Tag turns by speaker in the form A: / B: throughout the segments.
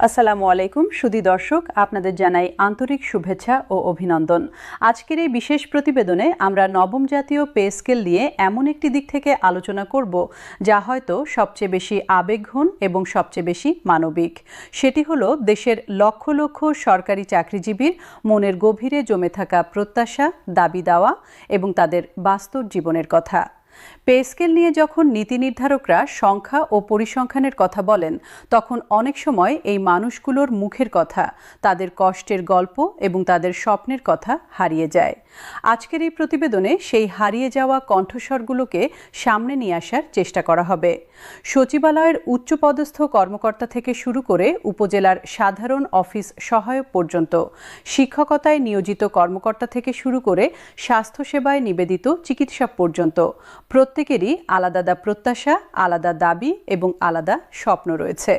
A: আসসালামু আলাইকুম সুধী দর্শক, আপনাদের জানাই আন্তরিক শুভেচ্ছা ও অভিনন্দন। আজকের এই বিশেষ প্রতিবেদনে আমরা নবম জাতীয় পে স্কেল নিয়ে এমন একটি দিক থেকে আলোচনা করব যা হয়তো সবচেয়ে বেশি আবেগঘন এবং সবচেয়ে বেশি মানবিক। সেটি হলো দেশের লক্ষ লক্ষ সরকারি চাকরিজীবীর মনের গভীরে জমে থাকা প্রত্যাশা, দাবি দাওয়া এবং তাদের বাস্তব জীবনের কথা। পে স্কেল নিয়ে যখন নীতি নির্ধারকরা সংখ্যা ও পরিসংখ্যানের কথা বলেন, তখন অনেক সময় এই মানুষগুলোর মুখের কথা, তাদের কষ্টের গল্প এবং তাদের স্বপ্নের কথা হারিয়ে যায়। আজকের এই প্রতিবেদনে সেই হারিয়ে যাওয়া কণ্ঠস্বরগুলোকে সামনে নিয়ে আসার চেষ্টা করা হবে। সচিবালয়ের উচ্চপদস্থ কর্মকর্তা থেকে শুরু করে উপজেলার সাধারণ অফিস সহায়ক পর্যন্ত, শিক্ষকতায় নিয়োজিত কর্মকর্তা থেকে শুরু করে স্বাস্থ্যসেবায় নিবেদিত চিকিৎসা পর্যন্ত প্রত্যেকেরই আলাদা প্রত্যাশা, আলাদা দাবি এবং আলাদা স্বপ্ন রয়েছে।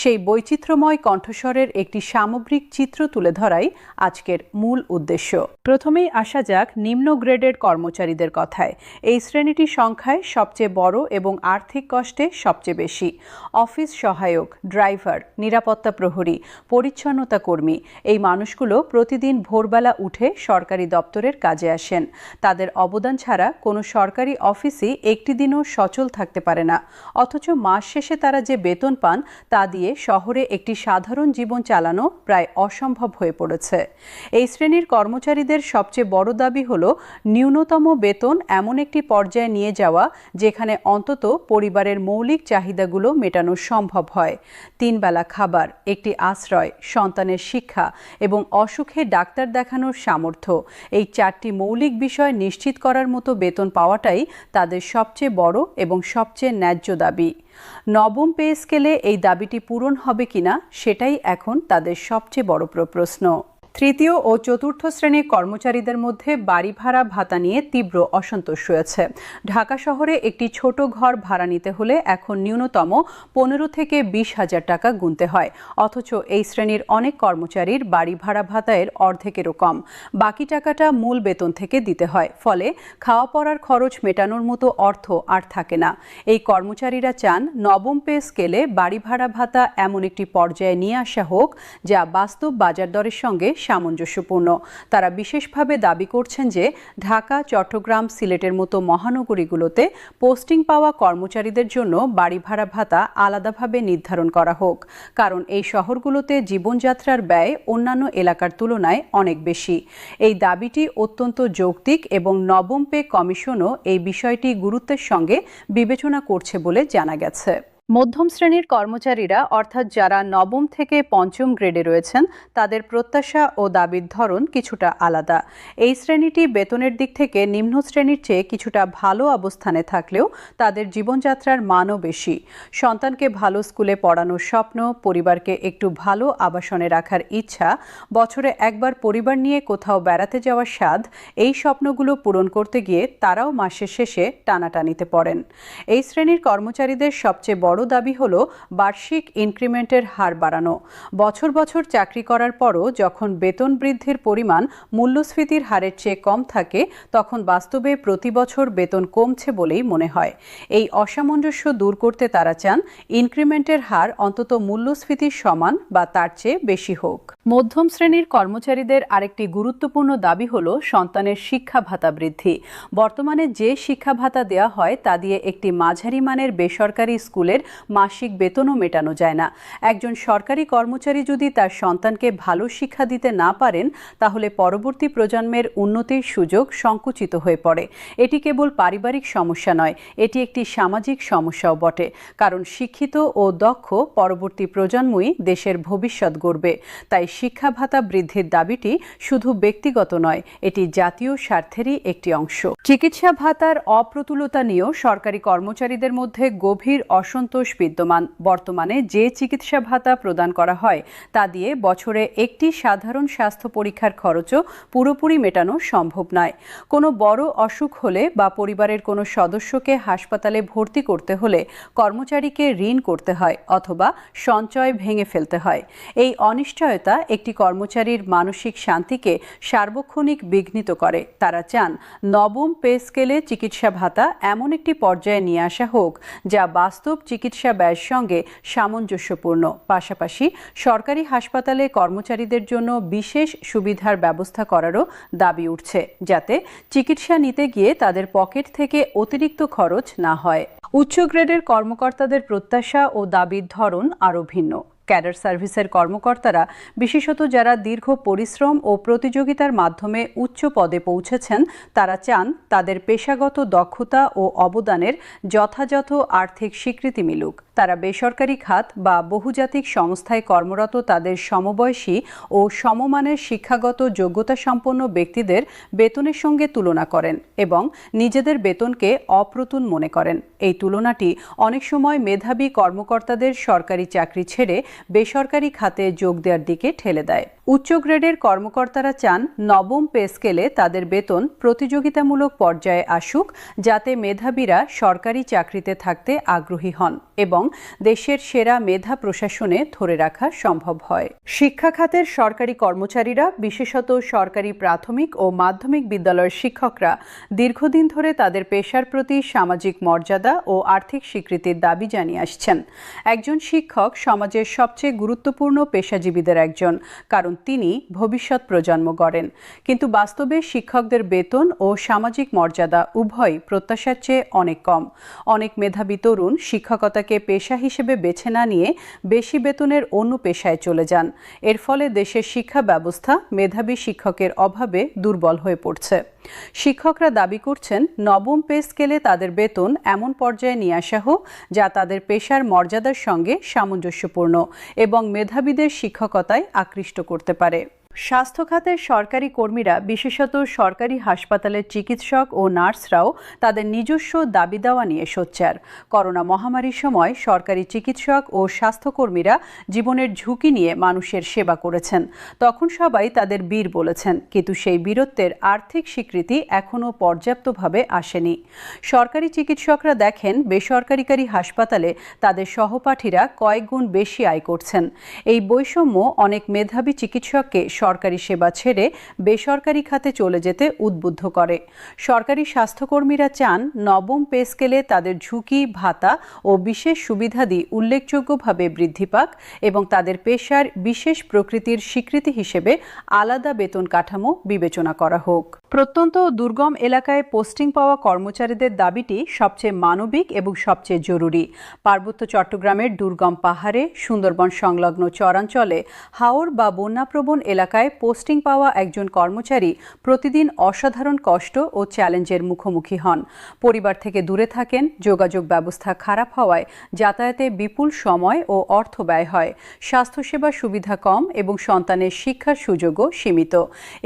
A: সেই বৈচিত্র্যময় কণ্ঠস্বরের একটি সামগ্রিক চিত্র তুলে ধরাই আজকের মূল উদ্দেশ্য। প্রথমেই আসা যাক নিম্ন গ্রেডের কর্মচারীদের কথায়। এই শ্রেণীটি সংখ্যায় সবচেয়ে বড় এবং আর্থিক কষ্টে সবচেয়ে বেশি। অফিস সহায়ক, ড্রাইভার, নিরাপত্তা প্রহরী, পরিচ্ছন্নতা কর্মী, এই মানুষগুলো প্রতিদিন ভোরবেলা উঠে সরকারি দপ্তরের কাজে আসেন। তাদের অবদান ছাড়া কোনো সরকারি অফিসই একটি দিনও সচল থাকতে পারে না। অথচ মাস শেষে তারা যে বেতন পান তা দিয়ে শহরে একটি সাধারণ জীবন চালানো প্রায় অসম্ভব হয়ে পড়েছে। এই শ্রেণীর কর্মচারীদের সবচেয়ে বড় দাবি হলো ন্যূনতম বেতন এমন একটি পর্যায়ে নিয়ে যাওয়া যেখানে অন্তত পরিবারের মৌলিক চাহিদাগুলো মেটানো সম্ভব হয়। 3 বেলা খাবার, একটি আশ্রয়, সন্তানের শিক্ষা এবং অসুখে ডাক্তার দেখানোর সামর্থ্য, এই 4টি মৌলিক বিষয় নিশ্চিত করার মতো বেতন পাওয়াটাই তাদের সবচেয়ে বড় এবং সবচেয়ে ন্যায্য দাবি। নবম পে স্কেলে এই দাবিটি পূরণ হবে কিনা সেটাই এখন তাদের সবচেয়ে বড় প্রশ্ন। তৃতীয় ও চতুর্থ শ্রেণীর কর্মচারীদের মধ্যে বাড়ি ভাড়া ভাতা নিয়ে তীব্র অসন্তোষ রয়েছে। ঢাকা শহরে একটি ছোট ঘর ভাড়া নিতে হলে এখন ন্যূনতম 15 থেকে 20 হাজার টাকা গুনতে হয়। অথচ এই শ্রেণীর অনেক কর্মচারীর বাড়ি ভাড়া ভাতায়ের অর্ধেকেরও কম। বাকি টাকাটা মূল বেতন থেকে দিতে হয়। ফলে খাওয়া পড়ার খরচ মেটানোর মতো অর্থ আর থাকে না। এই কর্মচারীরা চান নবম পে স্কেলে বাড়ি ভাড়া ভাতা এমন একটি পর্যায়ে নিয়ে আসা হোক যা বাস্তব বাজার দরের সঙ্গে সামঞ্জস্যপূর্ণ। তারা বিশেষভাবে দাবি করছেন যে ঢাকা, চট্টগ্রাম, সিলেটের মতো মহানগরীগুলোতে পোস্টিং পাওয়া কর্মচারীদের জন্য বাড়ি ভাড়া ভাতা আলাদাভাবে নির্ধারণ করা হোক। কারণ এই শহরগুলোতে জীবনযাত্রার ব্যয় অন্যান্য এলাকার তুলনায় অনেক বেশি। এই দাবিটি অত্যন্ত যৌক্তিক এবং নবম পে কমিশনও এই বিষয়টি গুরুত্বের সঙ্গে বিবেচনা করছে বলে জানা গেছে। মধ্যম শ্রেণীর কর্মচারীরা, অর্থাৎ যারা নবম থেকে পঞ্চম গ্রেডে রয়েছেন, তাদের প্রত্যাশা ও দাবির ধরন কিছুটা আলাদা। এই শ্রেণীটি বেতনের দিক থেকে নিম্ন শ্রেণীর চেয়ে কিছুটা ভালো অবস্থানে থাকলেও তাদের জীবনযাত্রার মানও বেশি। সন্তানকে ভালো স্কুলে পড়ানোর স্বপ্ন, পরিবারকে একটু ভালো আবাসনে রাখার ইচ্ছা, বছরে একবার পরিবার নিয়ে কোথাও বেড়াতে যাওয়ার স্বাদ, এই স্বপ্নগুলো পূরণ করতে গিয়ে তারাও মাসের শেষে টানাটানিতে পড়েন। এই শ্রেণীর কর্মচারীদের সবচেয়ে বড় দাবি হলো বার্ষিক ইনক্রিমেন্টের হার বাড়ানো। বছর বছর চাকরি করার পরও যখন বেতন বৃদ্ধির পরিমাণ মূল্যস্ফীতির হারের চেয়ে কম থাকে, তখন বাস্তবে প্রতি বছর বেতন কমছে বলেই মনে হয়। এই অসামঞ্জস্য দূর করতে তারা চান ইনক্রিমেন্টের হার অন্তত মূল্যস্ফীতির সমান বা তার চেয়ে বেশি হোক। মধ্যম শ্রেণীর কর্মচারীদের আরেকটি গুরুত্বপূর্ণ দাবি হলো সন্তানের শিক্ষা ভাতা বৃদ্ধি। বর্তমানে যে শিক্ষা ভাতা দেওয়া হয় তা দিয়ে একটি মাঝারি মানের বেসরকারি স্কুলের মাসিক বেতনও মেটানো যায় না। একজন সরকারি কর্মচারী যদি তার সন্তানকে ভালো শিক্ষা দিতে না পারেন, তাহলে পরবর্তী প্রজন্মের উন্নতির সুযোগ সংকুচিত হয়ে পড়ে। এটি কেবল পারিবারিক সমস্যা নয়, এটি একটি সামাজিক সমস্যাও বটে। কারণ শিক্ষিত ও দক্ষ পরবর্তী প্রজন্মই দেশের ভবিষ্যৎ গড়বে। তাই শিক্ষা ভাতা বৃদ্ধির দাবিটি শুধু ব্যক্তিগত নয়, এটি জাতীয় স্বার্থেরই একটি অংশ। চিকিৎসা ভাতার অপ্রতুলতা নিয়েও সরকারি কর্মচারীদের মধ্যে গভীর অসন্তোষ বিদ্যমান। বর্তমানে যে চিকিৎসা ভাতা প্রদান করা হয় তা দিয়ে বছরে একটি সাধারণ স্বাস্থ্য পরীক্ষার খরচও পুরোপুরি মেটানো সম্ভব নয়। কোনো বড় অসুখ হলে বা পরিবারের কোনো সদস্যকে হাসপাতালে ভর্তি করতে হলে কর্মচারীকে ঋণ করতে হয় অথবা সঞ্চয় ভেঙে ফেলতে হয়। এই অনিশ্চয়তা একটি কর্মচারীর মানসিক শান্তিকে সার্বক্ষণিক বিঘ্নিত করে। তারা চান নবম পে স্কেলে চিকিৎসা ভাতা এমন একটি পর্যায়ে নিয়ে আসা হোক যা বাস্তব চিকিৎসা চিকিৎসা ব্যয়ের সঙ্গে সামঞ্জস্যপূর্ণ। পাশাপাশি সরকারি হাসপাতালে কর্মচারীদের জন্য বিশেষ সুবিধার ব্যবস্থা করারও দাবি উঠছে, যাতে চিকিৎসা নিতে গিয়ে তাদের পকেট থেকে অতিরিক্ত খরচ না হয়। উচ্চ গ্রেডের কর্মকর্তাদের প্রত্যাশা ও দাবির ধরন আরও ভিন্ন। ক্যাডার সার্ভিসের কর্মকর্তারা, বিশেষত যারা দীর্ঘ পরিশ্রম ও প্রতিযোগিতার মাধ্যমে উচ্চ পদে পৌঁছেছেন, তারা চান তাদের পেশাগত দক্ষতা ও অবদানের যথাযথ আর্থিক স্বীকৃতি মিলুক। তারা বেসরকারি খাত বা বহুজাতিক সংস্থায় কর্মরত তাদের সমবয়সী ও সমমানের শিক্ষাগত যোগ্যতা সম্পন্ন ব্যক্তিদের বেতনের সঙ্গে তুলনা করেন এবং নিজেদের বেতনকে অপ্রতুল মনে করেন। এই তুলনাটি অনেক সময় মেধাবী কর্মকর্তাদের সরকারি চাকরি ছেড়ে বেসরকারি খাতে যোগ দেওয়ার দিকে ঠেলে দেয়। উচ্চ গ্রেডের কর্মকর্তারা চান নবম পে স্কেলে তাদের বেতন প্রতিযোগিতামূলক পর্যায়ে আসুক, যাতে মেধাবীরা সরকারি চাকরিতে থাকতে আগ্রহী হন এবং দেশের সেরা মেধা প্রশাসনে ধরে রাখা সম্ভব হয়। শিক্ষা খাতের সরকারি কর্মচারীরা, বিশেষত সরকারি প্রাথমিক ও মাধ্যমিক বিদ্যালয়ের শিক্ষকরা দীর্ঘদিন ধরে তাদের পেশার প্রতি সামাজিক মর্যাদা ও আর্থিক স্বীকৃতির দাবি জানিয়ে আসছেন। একজন শিক্ষক সমাজের সবচেয়ে গুরুত্বপূর্ণ পেশাজীবীদের একজন, কারণ তিনি ভবিষ্যৎ প্রজন্ম গড়েন। কিন্তু বাস্তবে শিক্ষকদের বেতন ও সামাজিক মর্যাদা উভয়ই প্রত্যাশার চেয়ে অনেক কম। অনেক মেধাবী তরুণ শিক্ষকতাকে পেশা হিসেবে বেছে না নিয়ে বেশি বেতনের অন্য পেশায় চলে যান। এর ফলে দেশের শিক্ষা ব্যবস্থা মেধাবী শিক্ষকের অভাবে দুর্বল হয়ে পড়ছে। শিক্ষকরা দাবি করছেন নবম পে স্কেলে তাদের বেতন এমন পর্যায়ে নিয়ে আসা হোক যা তাদের পেশার মর্যাদার সঙ্গে সামঞ্জস্যপূর্ণ এবং মেধাবীদের শিক্ষকতায় আকৃষ্ট করতে পারে। স্বাস্থ্য খাতের সরকারি কর্মীরা, বিশেষত সরকারি হাসপাতালের চিকিৎসক ও নার্সরাও তাদের নিজস্ব দাবি দাওয়া নিয়ে সোচ্চার। করোনা মহামারীর সময় সরকারি চিকিৎসক ও স্বাস্থ্যকর্মীরা জীবনের ঝুঁকি নিয়ে মানুষের সেবা করেছেন। তখন সবাই তাদের বীর বলেছেন, কিন্তু সেই বীরত্বের আর্থিক স্বীকৃতি এখনও পর্যাপ্তভাবে আসেনি। সরকারি চিকিৎসকরা দেখেন বেসরকারি হাসপাতালে তাদের সহপাঠীরা কয়েক গুণ বেশি আয় করছেন। এই বৈষম্য অনেক মেধাবী চিকিৎসককে সরকারি সেবা ছেড়ে বেসরকারি খাতে চলে যেতে উদ্বুদ্ধ করে। সরকারি স্বাস্থ্যকর্মীরা চান নবম পে স্কেলে তাদের ঝুঁকি ভাতা ও বিশেষ সুবিধাদি উল্লেখযোগ্যভাবে বৃদ্ধি পাক এবং তাদের পেশার বিশেষ প্রকৃতির স্বীকৃতি হিসেবে আলাদা বেতন কাঠামো বিবেচনা করা হোক। প্রত্যন্ত ও দুর্গম এলাকায় পোস্টিং পাওয়া কর্মচারীদের দাবিটি সবচেয়ে মানবিক এবং সবচেয়ে জরুরি। পার্বত্য চট্টগ্রামের দুর্গম পাহাড়ে, সুন্দরবন সংলগ্ন চরাঞ্চলে, হাওর বা বন্যাপ্রবণ এলাকায় পোস্টিং পাওয়া একজন কর্মচারী প্রতিদিন অসাধারণ কষ্ট ও চ্যালেঞ্জের মুখোমুখি হন। পরিবার থেকে দূরে থাকেন, যোগাযোগ ব্যবস্থা খারাপ হওয়ায় যাতায়াতে বিপুল সময় ও অর্থ ব্যয় হয়, স্বাস্থ্যসেবা সুবিধা কম এবং সন্তানের শিক্ষার সুযোগও সীমিত।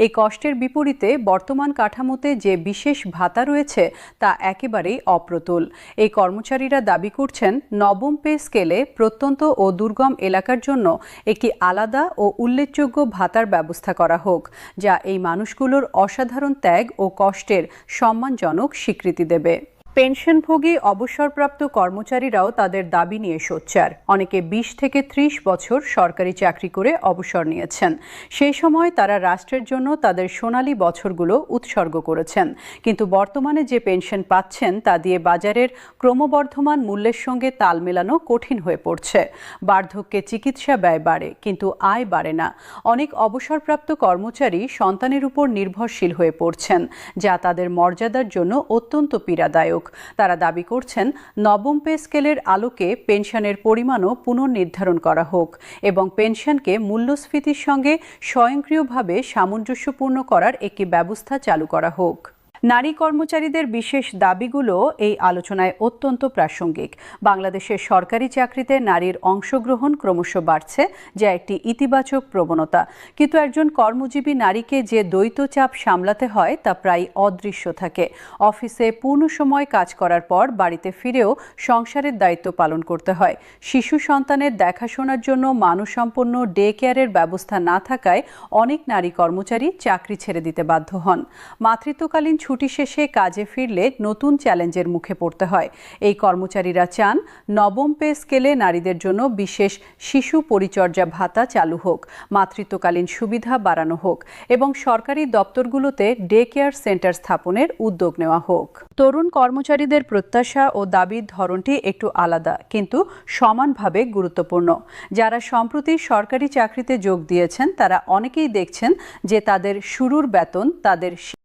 A: এই কষ্টের বিপরীতে বর্তমান কাঠামোতে যে বিশেষ ভাতা রয়েছে তা একেবারেই অপ্রতুল। এই কর্মচারীরা দাবি করছেন নবম পে স্কেলে প্রত্যন্ত ও দুর্গম এলাকার জন্য একটি আলাদা ও উল্লেখযোগ্য ভাতার ব্যবস্থা করা হোক, যা এই মানুষগুলোর অসাধারণ ত্যাগ ও কষ্টের সম্মানজনক স্বীকৃতি দেবে। পেনশনভোগী অবসরপ্রাপ্ত কর্মচারীরাও তাদের দাবি নিয়ে সোচ্চার। অনেকে 20 থেকে 30 বছর সরকারি চাকরি করে অবসর নিয়েছেন। সেই সময় তারা রাষ্ট্রের জন্য তাদের সোনালী বছরগুলো উৎসর্গ করেছেন, কিন্তু বর্তমানে যে পেনশন পাচ্ছেন তা দিয়ে বাজারের ক্রমবর্ধমান মূল্যের সঙ্গে তাল মেলানো কঠিন হয়ে পড়ছে। বার্ধক্যে চিকিৎসা ব্যয় বাড়ে, কিন্তু আয় বাড়ে না। অনেক অবসরপ্রাপ্ত কর্মচারী সন্তানের উপর নির্ভরশীল হয়ে পড়ছেন, যা তাদের মর্যাদার জন্য অত্যন্ত পীড়াদায়ক। তারা দাবি করছেন নবম পে স্কেলের আলোকে পেনশনের পরিমাণও পুনর্নির্ধারণ করা হোক এবং পেনশনকে মূল্যস্ফীতির সঙ্গে স্বয়ংক্রিয়ভাবে সামঞ্জস্যপূর্ণ করার একটি ব্যবস্থা চালু করা হোক। নারী কর্মচারীদের বিশেষ দাবিগুলো এই আলোচনায় অত্যন্ত প্রাসঙ্গিক। বাংলাদেশের সরকারি চাকরিতে নারীর অংশগ্রহণ ক্রমশ বাড়ছে, যা একটি ইতিবাচক প্রবণতা। কিন্তু একজন কর্মজীবী নারীকে যে দ্বৈত চাপ সামলাতে হয় তা প্রায় অদৃশ্য থাকে। অফিসে পূর্ণ সময় কাজ করার পর বাড়িতে ফিরেও সংসারের দায়িত্ব পালন করতে হয়। শিশু সন্তানের দেখাশোনার জন্য মানসম্পন্ন ডে কেয়ারের ব্যবস্থা না থাকায় অনেক নারী কর্মচারী চাকরি ছেড়ে দিতে বাধ্য হন। মাতৃত্বকালীন ছুটি শেষে কাজে ফিরলে নতুন চ্যালেঞ্জের মুখে পড়তে হয়। এই কর্মচারীরা চান নবম পে স্কেলে নারীদের জন্য বিশেষ শিশু পরিচর্যা ভাতা চালু হোক, মাতৃত্বকালীন সুবিধা বাড়ানো হোক এবং সরকারি দপ্তরগুলোতে ডে কেয়ার সেন্টার স্থাপনের উদ্যোগ নেওয়া হোক। তরুণ কর্মচারীদের প্রত্যাশা ও দাবির ধরনটি একটু আলাদা, কিন্তু সমানভাবে গুরুত্বপূর্ণ। যারা সম্প্রতি সরকারি চাকরিতে যোগ দিয়েছেন তারা অনেকেই দেখছেন যে তাদের শুরুর বেতন তাদের